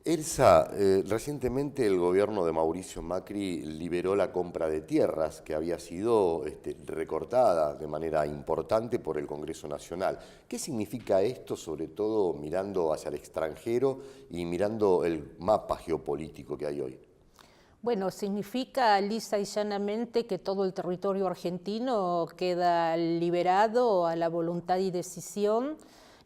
Elsa, recientemente el gobierno de Mauricio Macri liberó la compra de tierras que había sido recortada de manera importante por el Congreso Nacional. ¿Qué significa esto, sobre todo mirando hacia el extranjero y mirando el mapa geopolítico que hay hoy? Bueno, significa lisa y llanamente que todo el territorio argentino queda liberado a la voluntad y decisión,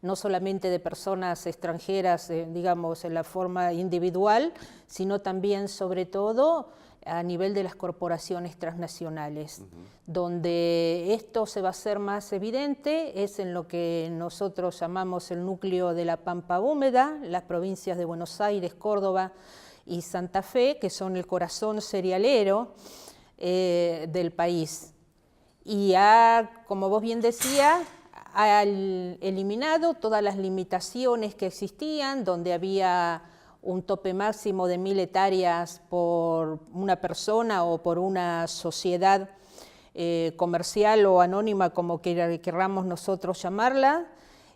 no solamente de personas extranjeras, digamos, en la forma individual, sino también, sobre todo, a nivel de las corporaciones transnacionales. Donde esto se va a hacer más evidente es en lo que nosotros llamamos el núcleo de la Pampa Húmeda, las provincias de Buenos Aires, Córdoba y Santa Fe, que son el corazón cerealero del país. Y como vos bien decías, ha eliminado todas las limitaciones que existían, donde había un tope máximo de 1000 hectáreas por una persona o por una sociedad comercial o anónima, como querramos nosotros llamarla,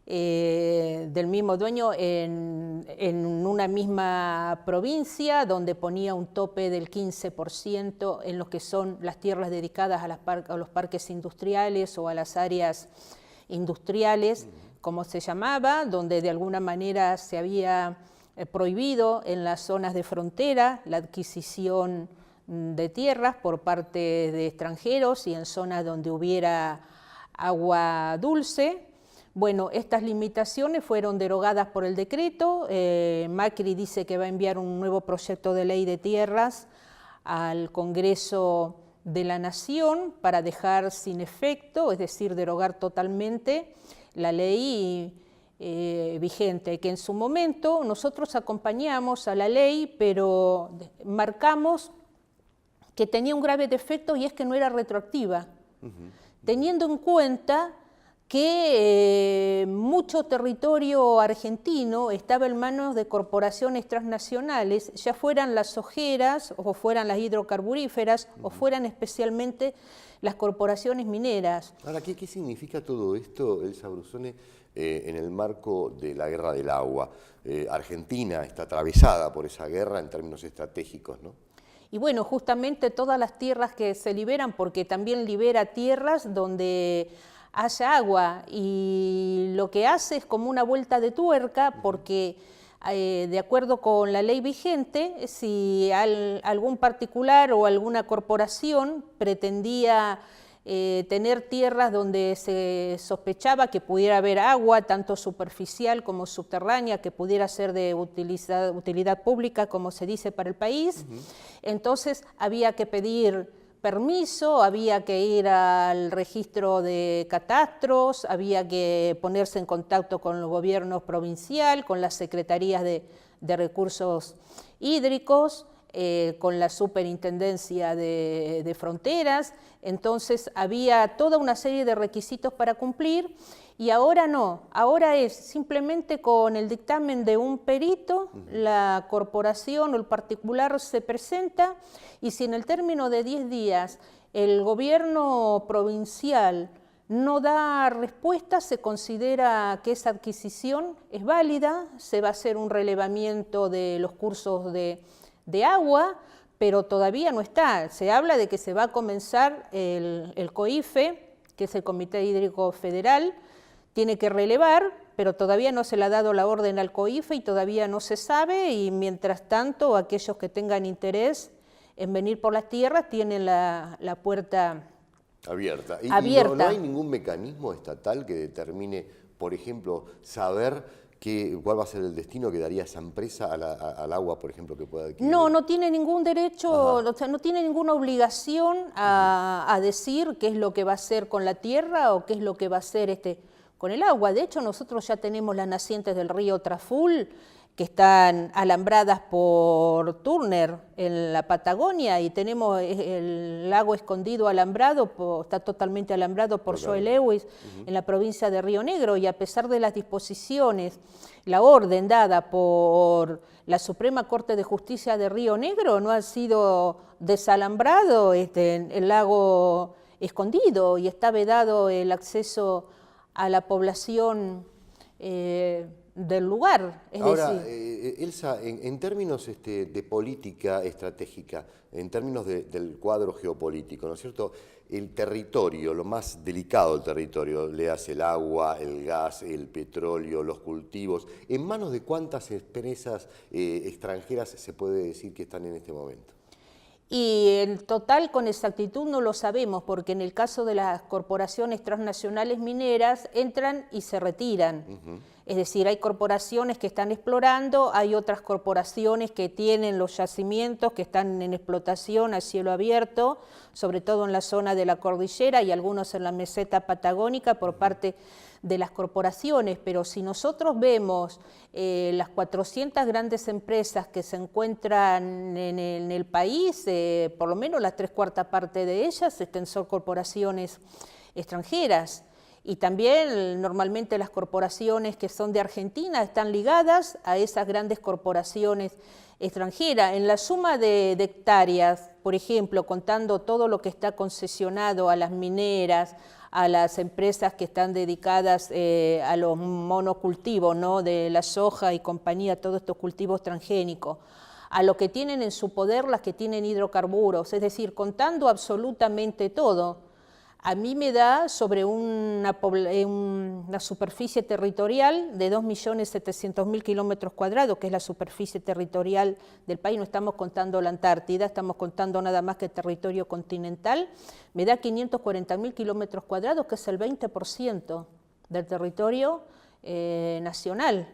del mismo dueño en una misma provincia, donde ponía un tope del 15% en lo que son las tierras dedicadas a los parques industriales o a las áreas industriales, como se llamaba, donde de alguna manera se había prohibido en las zonas de frontera la adquisición de tierras por parte de extranjeros y en zonas donde hubiera agua dulce. Bueno, estas limitaciones fueron derogadas por el decreto. Macri dice que va a enviar un nuevo proyecto de ley de tierras al Congreso de la Nación para dejar sin efecto, es decir, derogar totalmente la ley vigente, que en su momento nosotros acompañamos a la ley, pero marcamos que tenía un grave defecto y es que no era retroactiva, teniendo en cuenta que mucho territorio argentino estaba en manos de corporaciones transnacionales, ya fueran las sojeras o fueran las hidrocarburíferas o fueran especialmente las corporaciones mineras. Ahora, ¿qué significa todo esto, Elsa Brusone, en el marco de la guerra del agua? Argentina está atravesada por esa guerra en términos estratégicos, ¿no? Y bueno, justamente todas las tierras que se liberan, porque también libera tierras donde haya agua, y lo que hace es como una vuelta de tuerca, porque de acuerdo con la ley vigente, si algún particular o alguna corporación pretendía tener tierras donde se sospechaba que pudiera haber agua, tanto superficial como subterránea, que pudiera ser de utilidad pública, como se dice para el país, entonces había que pedir permiso, había que ir al registro de catastros, había que ponerse en contacto con el gobierno provincial, con las secretarías de recursos hídricos, con la superintendencia de fronteras. Entonces había toda una serie de requisitos para cumplir, y ahora no, ahora es simplemente con el dictamen de un perito, la corporación o el particular se presenta, y si en el término de 10 días el gobierno provincial no da respuesta, se considera que esa adquisición es válida, se va a hacer un relevamiento de los cursos de agua, pero todavía no está. Se habla de que se va a comenzar el COIFE, que es el Comité Hídrico Federal, tiene que relevar, pero todavía no se le ha dado la orden al COIFE y todavía no se sabe, y mientras tanto aquellos que tengan interés en venir por las tierras tienen la puerta abierta. ¿Y no hay ningún mecanismo estatal que determine, por ejemplo, saber cuál va a ser el destino que daría esa empresa al agua, por ejemplo, que pueda adquirir? No, no tiene ningún derecho, o sea, no tiene ninguna obligación a decir qué es lo que va a hacer con la tierra o qué es lo que va a hacer con el agua. De hecho, nosotros ya tenemos las nacientes del río Traful, que están alambradas por Turner en la Patagonia, y tenemos el lago Escondido alambrado, está totalmente alambrado por Joe Lewis en la provincia de Río Negro, y a pesar de las disposiciones, la orden dada por la Suprema Corte de Justicia de Río Negro, no ha sido desalambrado el lago Escondido, y está vedado el acceso a la población del lugar. Es Ahora, decir, Elsa, en términos de política estratégica, en términos del cuadro geopolítico, ¿no es cierto? El territorio, lo más delicado del territorio, le hace el agua, el gas, el petróleo, los cultivos, ¿en manos de cuántas empresas extranjeras se puede decir que están en este momento? y en total con exactitud no lo sabemos, porque en el caso de las corporaciones transnacionales mineras entran y se retiran. Es decir, hay corporaciones que están explorando, hay otras corporaciones que tienen los yacimientos, que están en explotación a cielo abierto, sobre todo en la zona de la cordillera y algunos en la meseta patagónica por parte de las corporaciones, pero si nosotros vemos las 400 grandes empresas que se encuentran en el país, por lo menos la 3/4 parte de ellas son corporaciones extranjeras. Y también normalmente las corporaciones que son de Argentina están ligadas a esas grandes corporaciones extranjeras. En la suma de hectáreas, por ejemplo, contando todo lo que está concesionado a las mineras, a las empresas que están dedicadas a los monocultivos, ¿no? De la soja y compañía, todos estos cultivos transgénicos, a lo que tienen en su poder las que tienen hidrocarburos, es decir, contando absolutamente todo, a mí me da sobre una superficie territorial de 2.700.000 kilómetros cuadrados, que es la superficie territorial del país, no estamos contando la Antártida, estamos contando nada más que territorio continental, me da 540.000 kilómetros cuadrados, que es el 20% del territorio nacional.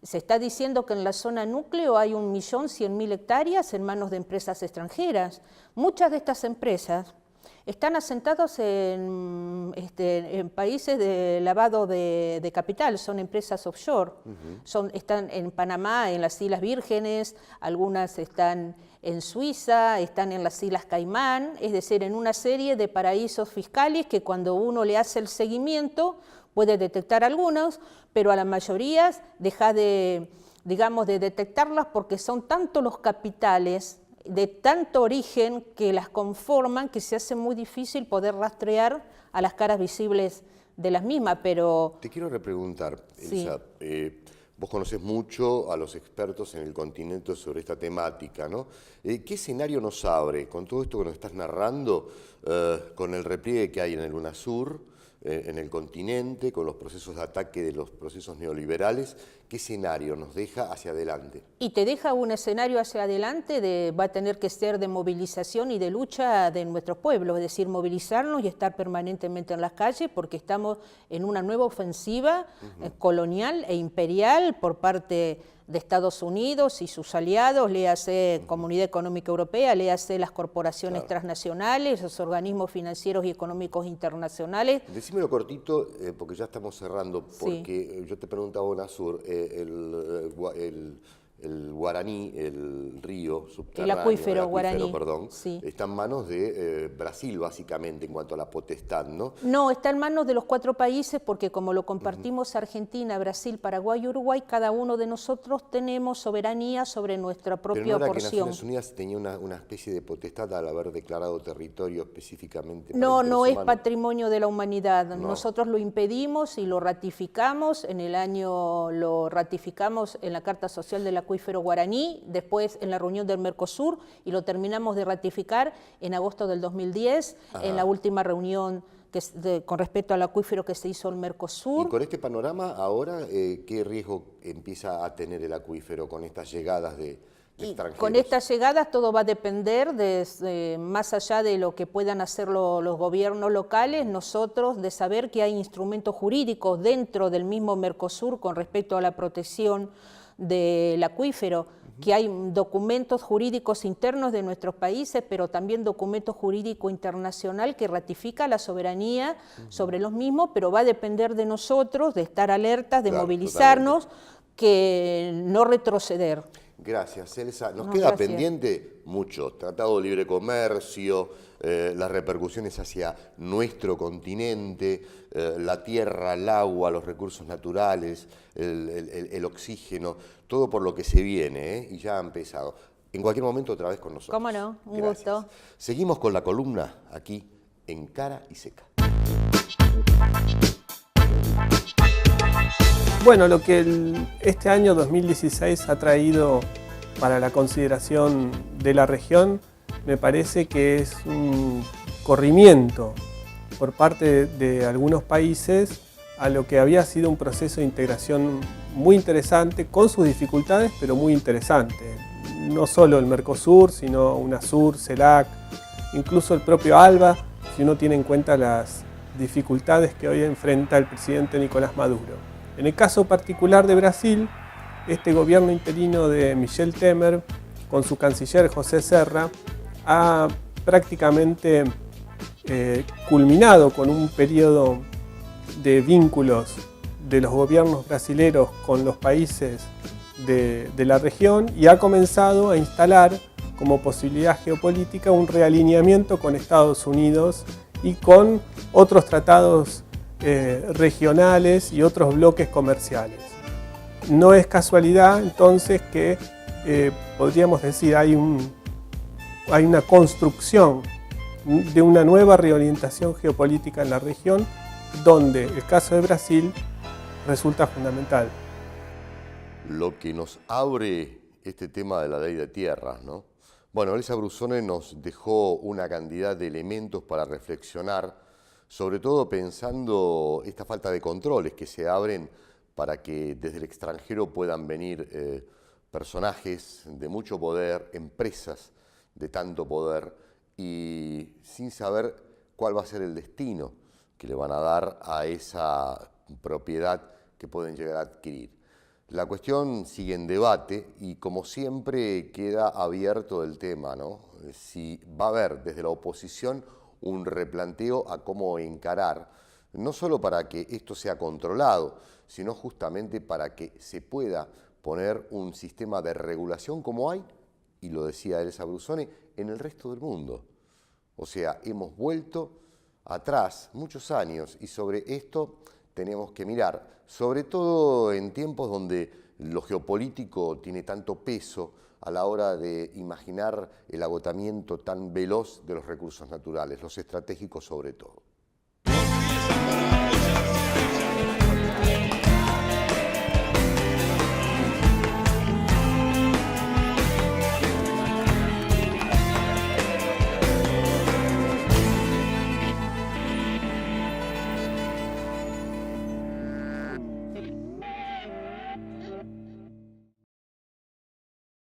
Se está diciendo que en la zona núcleo hay 1.100.000 hectáreas en manos de empresas extranjeras. Muchas de estas empresas están asentados en países de lavado de capital, son empresas offshore, están en Panamá, en las Islas Vírgenes, algunas están en Suiza, están en las Islas Caimán, es decir, en una serie de paraísos fiscales que cuando uno le hace el seguimiento puede detectar algunos, pero a la mayoría deja de detectarlas porque son tanto los capitales de tanto origen que las conforman que se hace muy difícil poder rastrear a las caras visibles de las mismas, pero... Te quiero repreguntar, sí. Elsa, vos conocés mucho a los expertos en el continente sobre esta temática, ¿no? ¿Qué escenario nos abre con todo esto que nos estás narrando, con el repliegue que hay en el UNASUR, en el continente, con los procesos de ataque de los procesos neoliberales? ¿Qué escenario nos deja hacia adelante? Y te deja un escenario hacia adelante, va a tener que ser de movilización y de lucha de nuestros pueblos, es decir, movilizarnos y estar permanentemente en las calles porque estamos en una nueva ofensiva colonial e imperial por parte de Estados Unidos y sus aliados, léase Comunidad Económica Europea, léase las corporaciones transnacionales, los organismos financieros y económicos internacionales. Decímelo cortito, porque ya estamos cerrando, porque yo te preguntaba, UNASUR, el guaraní, el río subterráneo, el acuífero guaraní, perdón, está en manos de Brasil, básicamente, en cuanto a la potestad, ¿no? No, está en manos de los 4 países porque como lo compartimos Argentina, Brasil, Paraguay y Uruguay, cada uno de nosotros tenemos soberanía sobre nuestra propia ¿Pero no era porción? que Naciones Unidas tenía una especie de potestad al haber declarado territorio específicamente para No, no es humanos? patrimonio de la humanidad. No. Nosotros lo impedimos y lo ratificamos. Lo ratificamos en la Carta Social del Acuífero Guaraní, después en la reunión del Mercosur y lo terminamos de ratificar en agosto del 2010, en la última reunión con respecto al acuífero que se hizo el Mercosur. Y con este panorama ahora, ¿qué riesgo empieza a tener el acuífero con estas llegadas de extranjeros? Con estas llegadas todo va a depender, más allá de lo que puedan hacer los gobiernos locales, nosotros de saber que hay instrumentos jurídicos dentro del mismo Mercosur con respecto a la protección del acuífero, que hay documentos jurídicos internos de nuestros países, pero también documento jurídico internacional que ratifica la soberanía sobre los mismos, pero va a depender de nosotros, de estar alertas, de movilizarnos, que no retroceder. Gracias, Elsa. Nos queda pendiente mucho, Tratado de Libre Comercio, las repercusiones hacia nuestro continente, la tierra, el agua, los recursos naturales, el oxígeno, todo por lo que se viene, y ya ha empezado. En cualquier momento otra vez con nosotros. Cómo no, un gusto. Seguimos con la columna aquí en Cara y Seca. Bueno, lo que este año 2016 ha traído para la consideración de la región, me parece que es un corrimiento por parte de algunos países a lo que había sido un proceso de integración muy interesante, con sus dificultades, pero muy interesante. No solo el Mercosur, sino UNASUR, CELAC, incluso el propio ALBA, si uno tiene en cuenta las dificultades que hoy enfrenta el presidente Nicolás Maduro. En el caso particular de Brasil, este gobierno interino de Michel Temer, con su canciller José Serra, ha prácticamente culminado con un periodo de vínculos de los gobiernos brasileños con los países de la región y ha comenzado a instalar como posibilidad geopolítica un realineamiento con Estados Unidos y con otros tratados regionales y otros bloques comerciales. No es casualidad entonces que podríamos decir hay una construcción de una nueva reorientación geopolítica en la región, donde el caso de Brasil resulta fundamental. Lo que nos abre este tema de la ley de tierras, ¿no? Bueno, Elsa Brusone nos dejó una cantidad de elementos para reflexionar, sobre todo pensando esta falta de controles que se abren para que desde el extranjero puedan venir personajes de mucho poder, empresas de tanto poder, y sin saber cuál va a ser el destino que le van a dar a esa propiedad que pueden llegar a adquirir. La cuestión sigue en debate y, como siempre, queda abierto el tema, ¿no? Si va a haber desde la oposición un replanteo a cómo encarar, no solo para que esto sea controlado, sino justamente para que se pueda poner un sistema de regulación como hay, y lo decía Elsa Brusone, en el resto del mundo. O sea, hemos vuelto atrás muchos años y sobre esto tenemos que mirar, sobre todo en tiempos donde lo geopolítico tiene tanto peso a la hora de imaginar el agotamiento tan veloz de los recursos naturales, los estratégicos sobre todo.